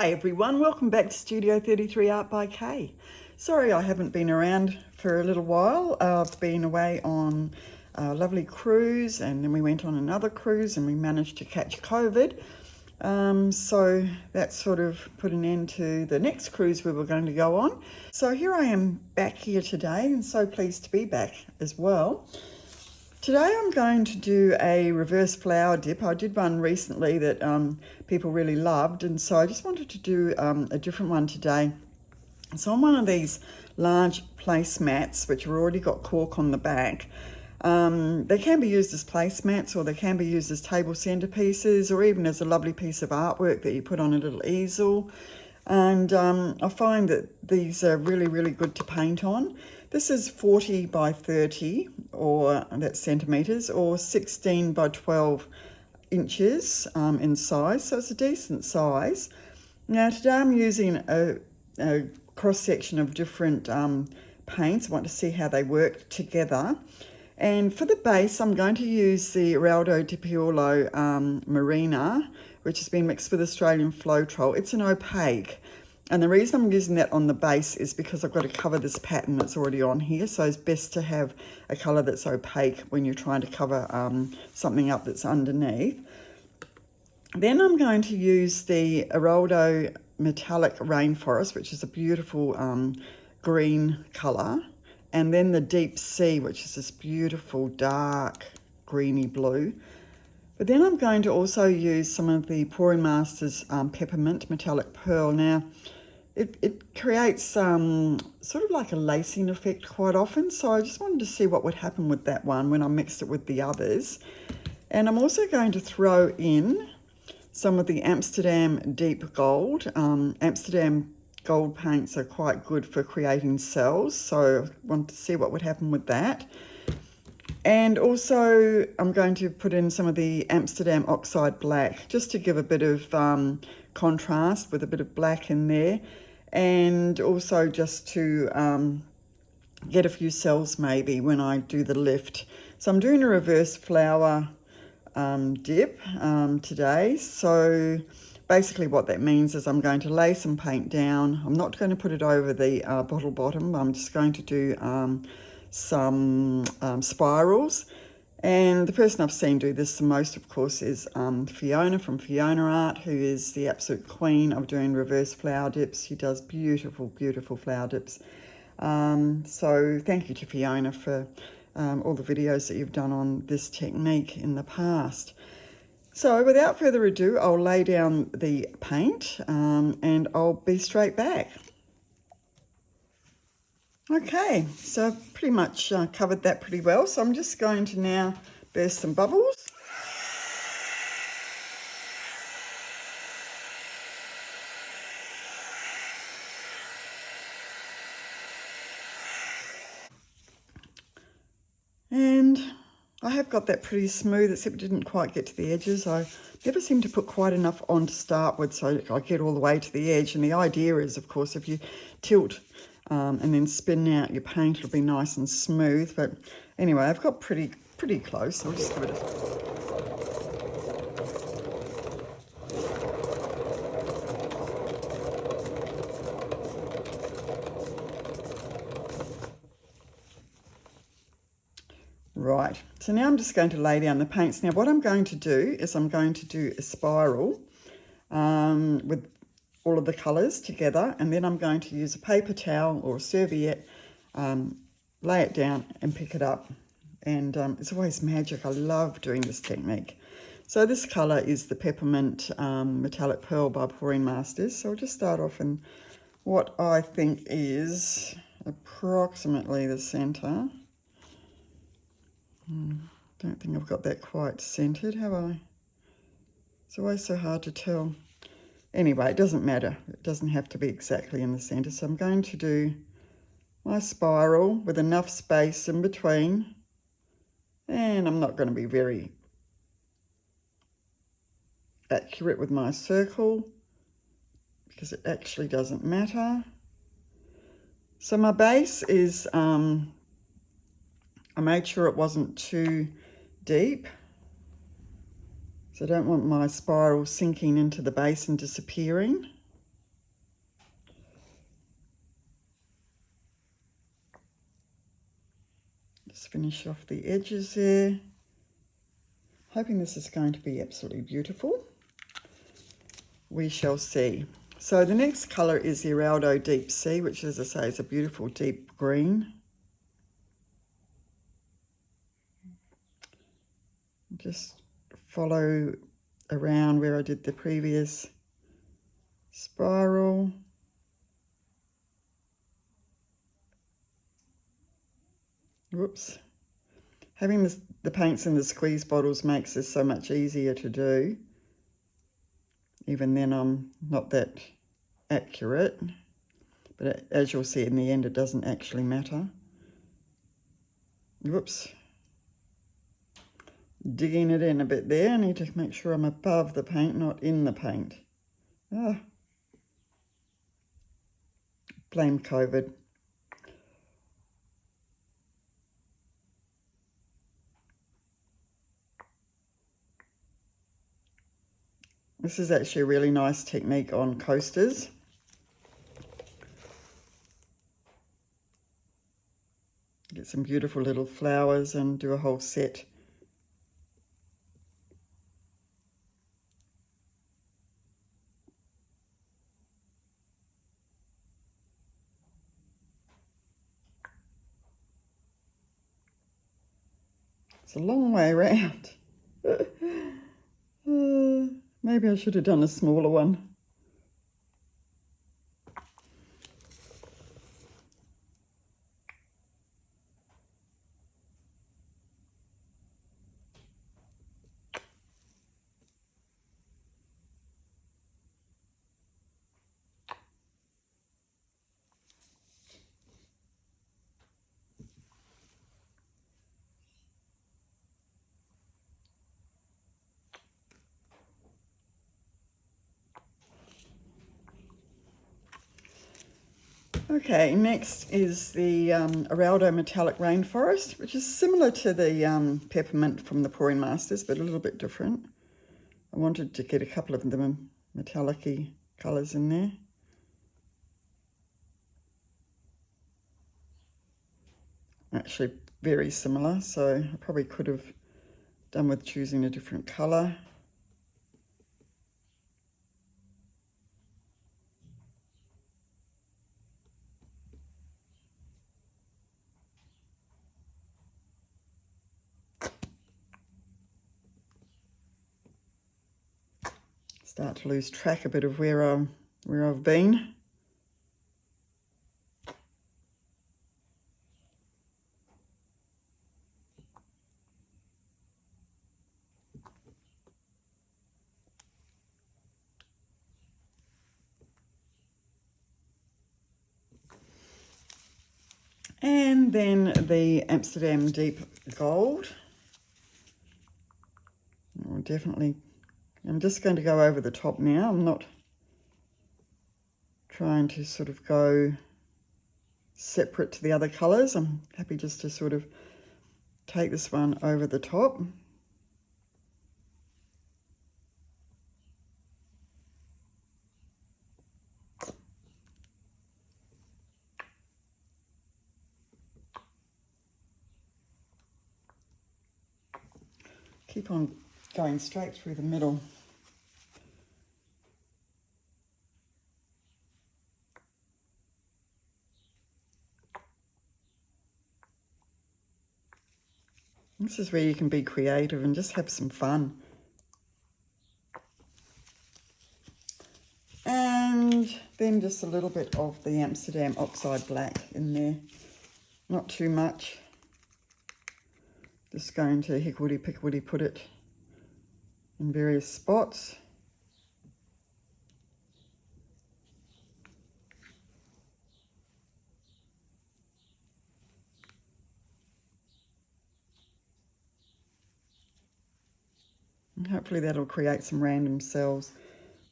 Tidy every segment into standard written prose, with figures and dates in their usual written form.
Hi everyone, welcome back to Studio 33 Art by Kay. Sorry I haven't been around for a little while. I've been away on a lovely cruise, and then we went on another cruise and we managed to catch COVID. So that sort of put an end to the next cruise we were going to go on. So here I am back here today, and so pleased to be back as well. Today I'm going to do a reverse flower dip. I did one recently that people really loved, and so I just wanted to do a different one today. So on one of these large placemats, which have already got cork on the back, they can be used as placemats, or they can be used as table centerpieces, or even as a lovely piece of artwork that you put on a little easel. And I find that these are really, really good to paint on. This is 40 by 30, or that's centimeters, or 16 by 12 inches in size, so it's a decent size. Now today I'm using a cross section of different paints. I want to see how they work together. And for the base, I'm going to use the Eraldo di Paolo Marina, which has been mixed with Australian Floetrol. It's an opaque. And the reason I'm using that on the base is because I've got to cover this pattern that's already on here. So it's best to have a colour that's opaque when you're trying to cover something up that's underneath. Then I'm going to use the Eraldo Metallic Rainforest, which is a beautiful green colour. And then the Deep Sea, which is this beautiful dark greeny blue. But then I'm going to also use some of the Pouring Masters Peppermint Metallic Pearl. Now, it creates sort of like a lacing effect quite often, so I just wanted to see what would happen with that one when I mixed it with the others. And I'm also going to throw in some of the Amsterdam Deep Gold. Amsterdam gold paints are quite good for creating cells, so I wanted to see what would happen with that. And also I'm going to put in some of the Amsterdam Oxide Black, just to give a bit of contrast with a bit of black in there, and also just to get a few cells maybe when I do the lift. So I'm doing a reverse flower dip today. So basically what that means is I'm going to lay some paint down. I'm not going to put it over the bottle bottom. I'm just going to do some spirals. And the person I've seen do this the most, of course, is Fiona from Fiona Art, who is the absolute queen of doing reverse flower dips. She does beautiful, beautiful flower dips. So thank you to Fiona for all the videos that you've done on this technique in the past. So without further ado, I'll lay down the paint and I'll be straight back. Okay, so I've pretty much covered that pretty well. So I'm just going to now burst some bubbles. And I have got that pretty smooth, except it didn't quite get to the edges. I never seem to put quite enough on to start with, so I get all the way to the edge. And the idea is, of course, if you tilt and then spin out your paint, it'll be nice and smooth. But anyway, I've got pretty close. I'll just give it a... Right, so now I'm just going to lay down the paints. Now what I'm going to do is I'm going to do a spiral with all of the colours together, and then I'm going to use a paper towel or a serviette, lay it down and pick it up. And it's always magic. I love doing this technique. So this colour is the Peppermint Metallic Pearl by Pouring Masters. So I'll just start off in what I think is approximately the centre. Don't think I've got that quite centred, have I? It's always so hard to tell. Anyway, it doesn't matter. It doesn't have to be exactly in the centre. So I'm going to do my spiral with enough space in between. And I'm not going to be very accurate with my circle because it actually doesn't matter. So my base is... I made sure it wasn't too deep, so I don't want my spiral sinking into the base and disappearing. Just finish off the edges there. Hoping this is going to be absolutely beautiful. We shall see. So the next colour is the Eraldo Deep Sea, which, as I say, is a beautiful deep green. Just follow around where I did the previous spiral. Whoops. Having the paints in the squeeze bottles makes this so much easier to do. Even then I'm not that accurate, but as you'll see in the end, it doesn't actually matter. Whoops. Digging it in a bit there. I need to make sure I'm above the paint, not in the paint. Ah. Blame COVID. This is actually a really nice technique on coasters. Get some beautiful little flowers and do a whole set. It's a long way around. Maybe I should have done a smaller one. Okay, next is the Eraldo Metallic Rainforest, which is similar to the Peppermint from the Pouring Masters, but a little bit different. I wanted to get a couple of the metallic-y colours in there. Actually very similar, so I probably could have done with choosing a different colour. Start to lose track a bit of where I've been. And then the Amsterdam Deep Gold. Oh, definitely, I'm just going to go over the top now. I'm not trying to sort of go separate to the other colours. I'm happy just to sort of take this one over the top. Keep on going straight through the middle. This is where you can be creative and just have some fun. And then just a little bit of the Amsterdam Oxide Black in there. Not too much. Just going to hickory-pickory put it in various spots. And hopefully that'll create some random cells.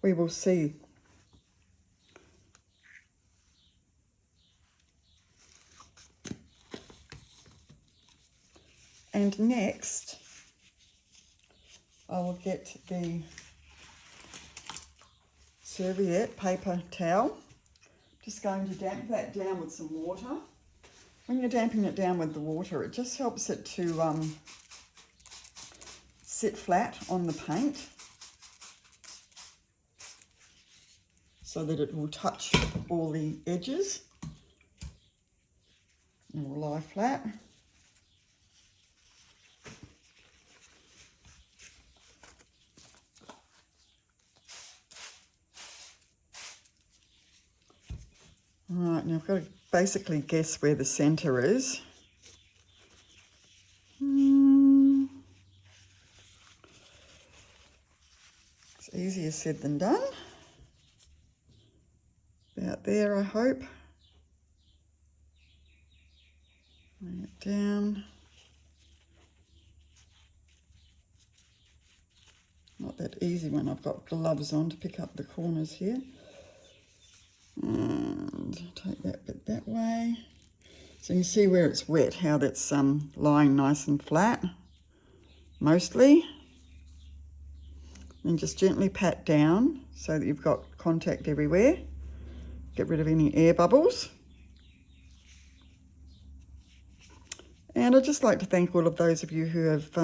We will see. And next, I will get the serviette paper towel. Just going to damp that down with some water. when you're damping it down with the water, it just helps it to sit flat on the paint so that it will touch all the edges and will lie flat. Right, now I've got to basically guess where the centre is. It's easier said than done. About there, I hope. Bring it down. Not that easy when I've got gloves on to pick up the corners here. And take that bit that way. So you can see where it's wet, how that's lying nice and flat, mostly. And just gently pat down so that you've got contact everywhere. Get rid of any air bubbles. And I'd just like to thank all of those of you who have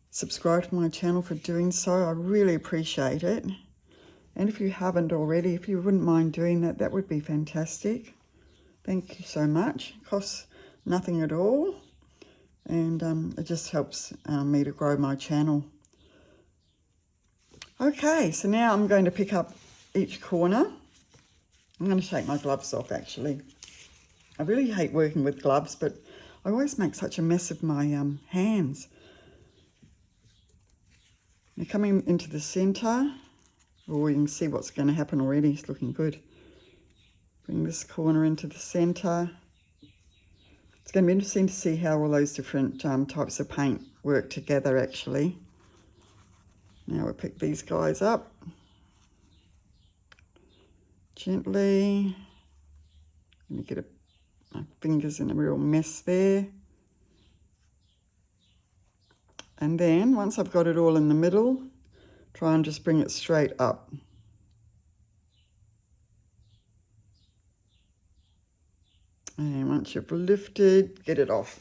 subscribed to my channel for doing so. I really appreciate it. And if you haven't already, if you wouldn't mind doing that, that would be fantastic. Thank you so much. It costs nothing at all. And it just helps me to grow my channel. Okay, so now I'm going to pick up each corner. I'm going to take my gloves off, actually. I really hate working with gloves, but I always make such a mess of my hands. Now coming into the centre. Oh, you can see what's going to happen already. It's looking good. Bring this corner into the centre. It's going to be interesting to see how all those different types of paint work together, actually. Now we'll pick these guys up. Gently. Let me get my fingers in a real mess there. And then, once I've got it all in the middle, try and just bring it straight up. And once you've lifted, get it off.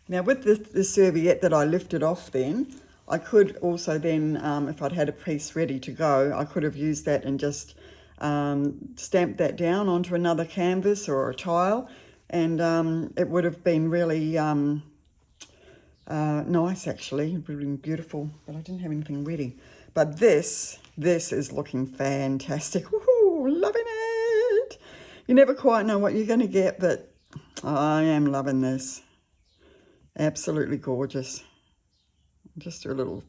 Now with the serviette that I lifted off then, I could also then, if I'd had a piece ready to go, I could have used that and just stamped that down onto another canvas or a tile, and it would have been really nice, actually. It would have been beautiful, but I didn't have anything ready. But this is looking fantastic. Woohoo, loving it. You never quite know what you're going to get, but I am loving this. Absolutely gorgeous. Just do a little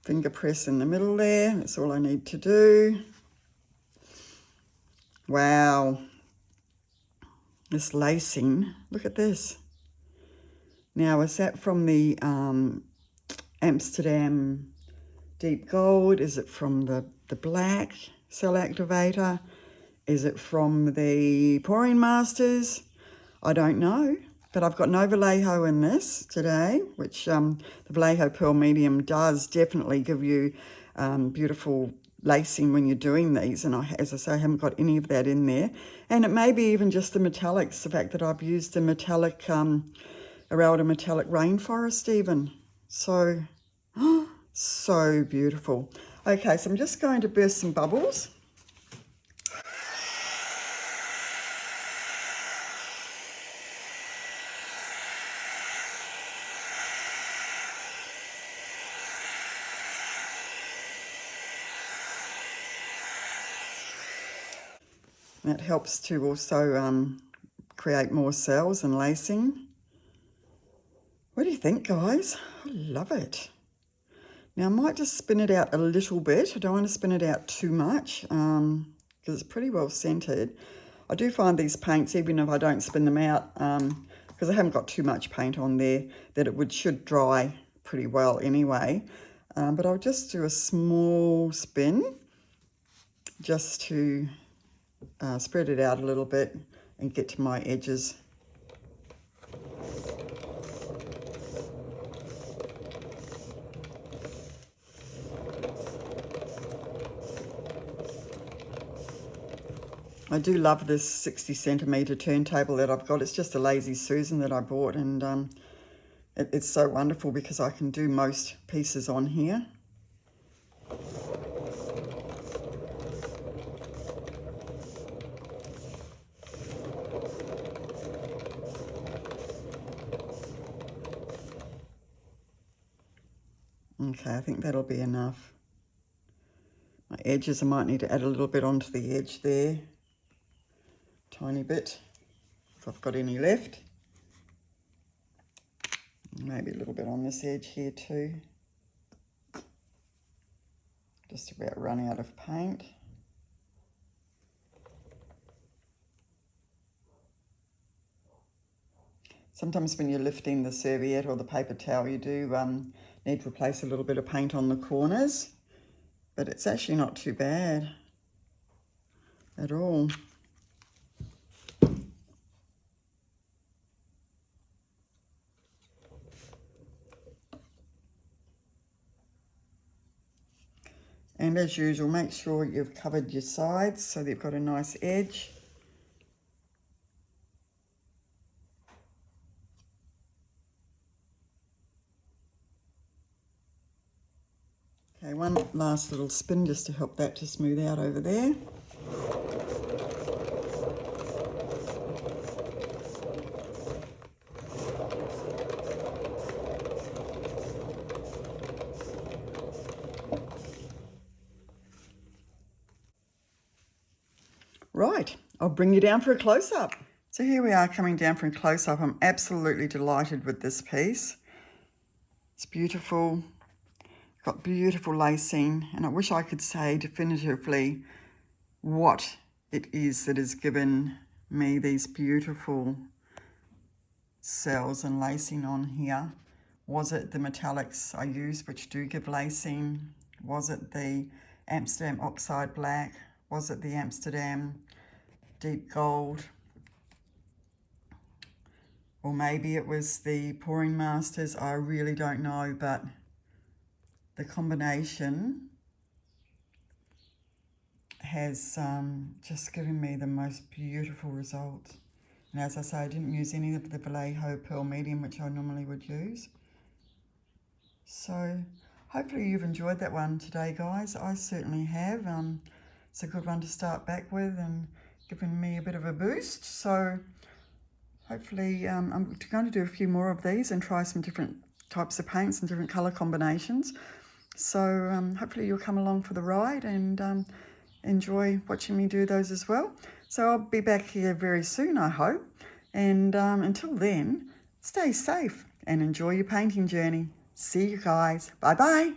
finger press in the middle there. That's all I need to do. Wow. This lacing, look at this. Now, is that from the Amsterdam Deep Gold? Is it from the Black Cell Activator? Is it from the Pouring Masters? I don't know, but I've got no Vallejo in this today, which the Vallejo Pearl Medium does definitely give you beautiful lacing when you're doing these, and as I say, I haven't got any of that in there. And it may be even just the metallics, the fact that I've used the metallic Eraldo Metallic Rainforest even. So, so beautiful. Okay, so I'm just going to burst some bubbles. That helps to also create more cells and lacing. What do you think, guys? I love it. Now I might just spin it out a little bit. I don't want to spin it out too much because it's pretty well centered. I do find these paints, even if I don't spin them out, because I haven't got too much paint on there, that it should dry pretty well anyway. But I'll just do a small spin just to spread it out a little bit and get to my edges. I do love this 60 centimetre turntable that I've got. It's just a Lazy Susan that I bought, and it's so wonderful because I can do most pieces on here. Okay, I think that'll be enough. My edges, I might need to add a little bit onto the edge there. Tiny bit, if I've got any left. Maybe a little bit on this edge here too. Just about run out of paint. Sometimes when you're lifting the serviette or the paper towel, you do need to replace a little bit of paint on the corners, but it's actually not too bad at all. And as usual, make sure you've covered your sides so that you've got a nice edge. Okay, one last little spin just to help that to smooth out over there. Right, I'll bring you down for a close-up. So here we are coming down for a close-up. I'm absolutely delighted with this piece. It's beautiful, got beautiful lacing, and I wish I could say definitively what it is that has given me these beautiful cells and lacing on here. Was it the metallics I used, which do give lacing? Was it the Amsterdam Oxide Black? Was it the Amsterdam Deep Gold? Or maybe it was the Pouring Masters. I really don't know, but the combination has just given me the most beautiful result. And as I say, I didn't use any of the Vallejo Pearl Medium, which I normally would use. So hopefully you've enjoyed that one today, guys. I certainly have. It's a good one to start back with and given me a bit of a boost. So hopefully I'm going to do a few more of these and try some different types of paints and different colour combinations. So hopefully you'll come along for the ride and enjoy watching me do those as well. So I'll be back here very soon, I hope. And until then, stay safe and enjoy your painting journey. See you guys. Bye-bye.